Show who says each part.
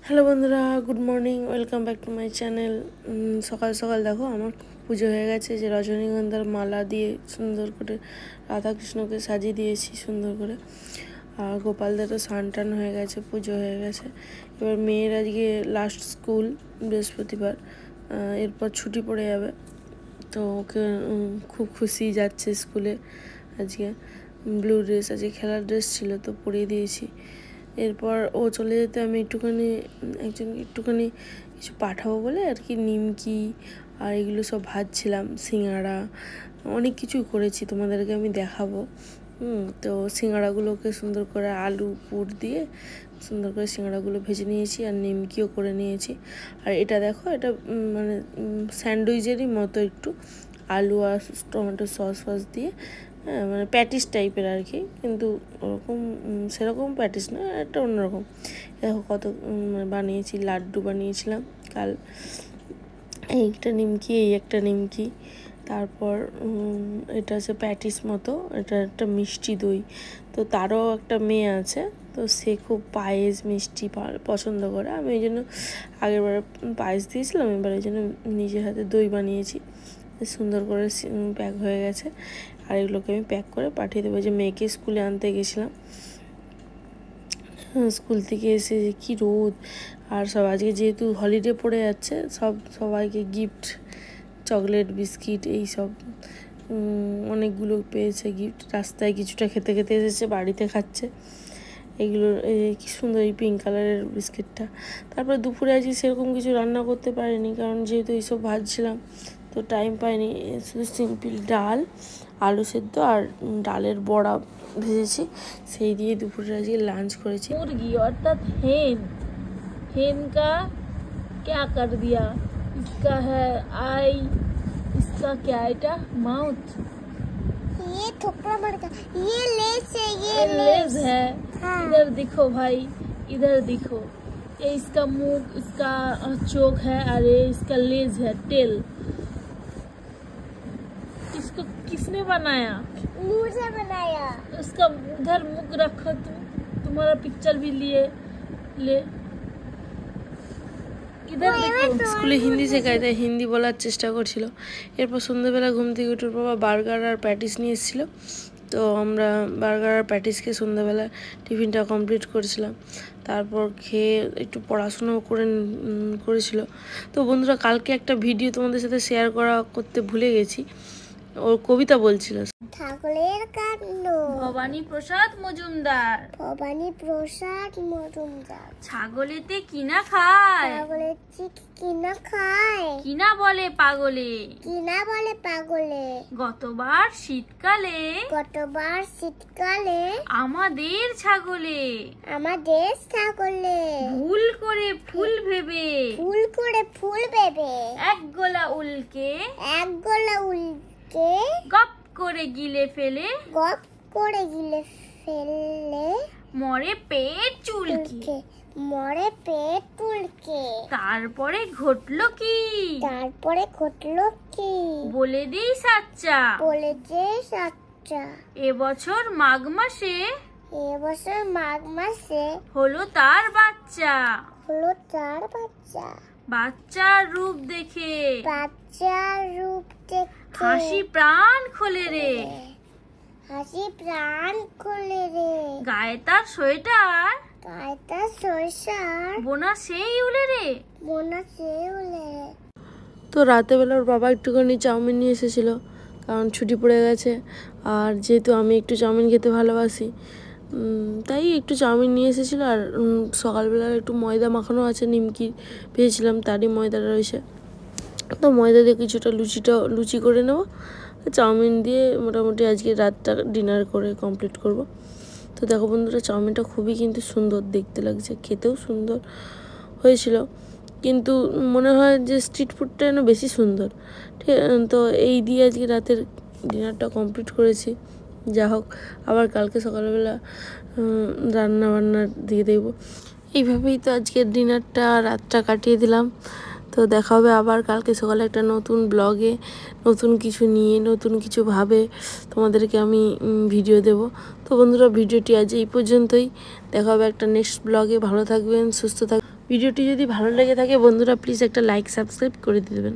Speaker 1: Hello বন্ধুরা, good morning, welcome back to my channel. সকাল সকাল দেখো আমার পুজো হয়ে গেছে, যে রজনীগন্ধার মালা দিয়ে সুন্দর করে রাধাকৃষ্ণকে সাজিয়ে দিয়েছি সুন্দর করে। আর গোপালদেরও স্নান টান হয়ে গেছে, পুজো হয়ে গেছে। এবার মেয়ের আজকে লাস্ট স্কুল, বৃহস্পতিবার, এরপর ছুটি পড়ে যাবে। তো ওকে খুব খুশি যাচ্ছে স্কুলে। আজকে ব্লু ড্রেস, আজকে খেলার ড্রেস ছিল তো পরিয়ে দিয়েছি। এরপর ও চলে যেতে আমি একটুখানি কিছু পাঠাবো বলে আর কি, নিমকি আর এগুলো সব ভাজছিলাম, সিঙ্গাড়া অনেক কিছু করেছি, তোমাদেরকে আমি দেখাবো। তো সিঙ্গাড়াগুলোকে সুন্দর করে আলু পুর দিয়ে সুন্দর করে সিঙ্গাড়াগুলো ভেজে নিয়েছি, আর নিমকিও করে নিয়েছি। আর এটা দেখো, এটা মানে স্যান্ডউইচেরই মতো, একটু আলু আর টমেটো সস দিয়ে, হ্যাঁ মানে প্যাটিস টাইপের আর কি, কিন্তু ওরকম সেরকম প্যাটিস না, একটা অন্যরকম। দেখো কত বানিয়েছি, লাড্ডু বানিয়েছিলাম কাল। এই একটা নিমকি, তারপর এটা আছে প্যাটিস মতো, এটা একটা মিষ্টি দই। তো তারও একটা মেয়ে আছে, তো সে খুব পায়েস মিষ্টি পছন্দ করে। আমি এই জন্য আগেরবার পায়েস দিয়েছিলাম, এবার এই জন্য নিজের হাতে দই বানিয়েছি। সুন্দর করে প্যাক হয়ে গেছে, আর এগুলোকে আমি প্যাক করে পাঠিয়ে দেবো। যে মেয়েকে স্কুলে আনতে গেছিলাম, স্কুল থেকে এসে কি রোদ, আর সব আজকে যেহেতু হলিডে পড়ে যাচ্ছে, সবাইকে গিফট, চকলেট, বিস্কিট, এই সব অনেকগুলো পেয়েছে গিফট। রাস্তায় কিছুটা খেতে খেতে এসেছে, বাড়িতে খাচ্ছে এগুলো। কি সুন্দর এই পিঙ্ক কালারের বিস্কিটটা। তারপরে দুপুরে আজকে সেরকম কিছু রান্না করতে পারিনি, কারণ যেহেতু এইসব ভাজছিলাম তো টাইম পাইনি। শুধু সিম্পল ডাল, আলু সেদ্ধ আর ডালের বড়া ভেজেছি, সেই দিয়ে দুপুরে আজকে লাঞ্চ করেছি।
Speaker 2: मुर्गी अर्थात हेन का क्या कर दिया, इसका है आई, इसका क्या है माउथ,
Speaker 3: ये थोपड़ा बड़का, ये लेस है, ये
Speaker 2: लेज है।
Speaker 3: हाँ।
Speaker 2: इधर दिखो भाई, इधर दिखो, ये इसका मुंह, इसका चोक है, और ये इसका लेज है, टेल। इसको किसने बनाया?
Speaker 3: मुझे बनाया।
Speaker 2: उसका उधर मुख रखो, तुम्हारा पिक्चर भी लिए ले। इधर देखो।
Speaker 1: স্কুলে হিন্দি শেখায়, তাই হিন্দি বলার চেষ্টা করছিল। এরপর সন্ধ্যেবেলা ঘুম থেকে উঠে বাবা বার্গার আর প্যাটিস নিয়ে এসেছিলো, তো আমরা বার্গার আর প্যাটিসকে সন্ধ্যাবেলা টিফিনটা কমপ্লিট করেছিলাম। তারপর খেয়ে একটু পড়াশোনাও করেছিল। তো বন্ধুরা, কালকে একটা ভিডিও তোমাদের সাথে শেয়ার করতে ভুলে গেছি। ওর কবিতা বলছিল,
Speaker 3: ঠাকুরের কাণ্ড।
Speaker 2: ভবানী প্রসাদ মজুমদার।
Speaker 3: ভবানী প্রসাদ মজুমদার।
Speaker 2: ছাগলেতে কিনা খায়,
Speaker 3: পাগলের চিক কিনা খায়,
Speaker 2: কিনা বলে পাগলে,
Speaker 3: কিনা বলে পাগলে।
Speaker 2: গতবার শীতকালে,
Speaker 3: গতবার শীতকালে
Speaker 2: আমাদের ছাগলে,
Speaker 3: আমাদের ছাগলে
Speaker 2: ভুল করে ফুল ভেবে,
Speaker 3: ফুল করে ফুল ভেবে
Speaker 2: এক গোলা উলকে,
Speaker 3: এক গোলা উলকে
Speaker 2: গপ করে গিলে ফেলে,
Speaker 3: গপ করে গিলে ফেললে
Speaker 2: মরে পেট চুলকে।
Speaker 3: চুলকে, মরে পেট চুলকে।
Speaker 2: তারপরে ঘটলো কি,
Speaker 3: তারপরে ঘটলো কি,
Speaker 2: বলে দিই সাচ্চা।
Speaker 3: বলেছে সাচ্চা।
Speaker 2: এবছর মাঘ মাসে,
Speaker 3: এবছর মাঘ মাসে
Speaker 2: হলো তার বাচ্চা।
Speaker 3: হলো তার বাচ্চা।
Speaker 2: বাচ্চার রূপ দেখে,
Speaker 3: বাচ্চার রূপ দেখে
Speaker 2: হাসি প্রাণ খোলে রে,
Speaker 3: হাসি প্রাণ খুলে রে।
Speaker 2: গায়ে তার সোয়েটার,
Speaker 3: গায়টা সরষার
Speaker 2: বোনা সেই উলে রে।
Speaker 3: মনে সে উলে।
Speaker 1: তো রাতেবেলা ওর বাবা একটুখানি চাউমিন নিয়ে এসেছিলো, কারণ ছুটি পড়ে গেছে। আর যেহেতু আমি একটু চাউমিন খেতে ভালোবাসি, তাই একটু চাউমিন নিয়ে এসেছিলো। আর সকালবেলা একটু ময়দা মাখানো আছে, নিমকি পেয়েছিলাম, তারই ময়দাটা রয়েছে। তো ময়দা দিয়ে কিছুটা লুচি করে নেবো, চাউমিন দিয়ে মোটামুটি আজকে রাতটা ডিনার করে কমপ্লিট করব। তো দেখো বন্ধুরা, চাউমিনটা খুবই কিন্তু সুন্দর দেখতে লাগছে, খেতেও সুন্দর হয়েছিল, কিন্তু মনে হয় যে স্ট্রিট ফুডটা যেন বেশি সুন্দর। ঠিক, তো এই দিয়ে আজকে রাতের ডিনারটা কমপ্লিট করেছি। যা হোক, আবার কালকে সকালবেলা রান্না বান্না দিয়ে দেবো। এইভাবেই তো আজকের ডিনারটা, রাতটা কাটিয়ে দিলাম। তো দেখা হবে আবার কালকে সকালে একটা নতুন ব্লগে, নতুন কিছু নিয়ে, নতুন কিছু ভাবে তোমাদেরকে আমি ভিডিও দেব। তো বন্ধুরা, ভিডিওটি আজ এই পর্যন্তই। দেখা হবে একটা নেক্সট ব্লগে। ভালো থাকবেন, সুস্থ থাকবেন। ভিডিওটি যদি ভালো লেগে থাকে বন্ধুরা প্লিজ একটা লাইক সাবস্ক্রাইব করে দেবেন।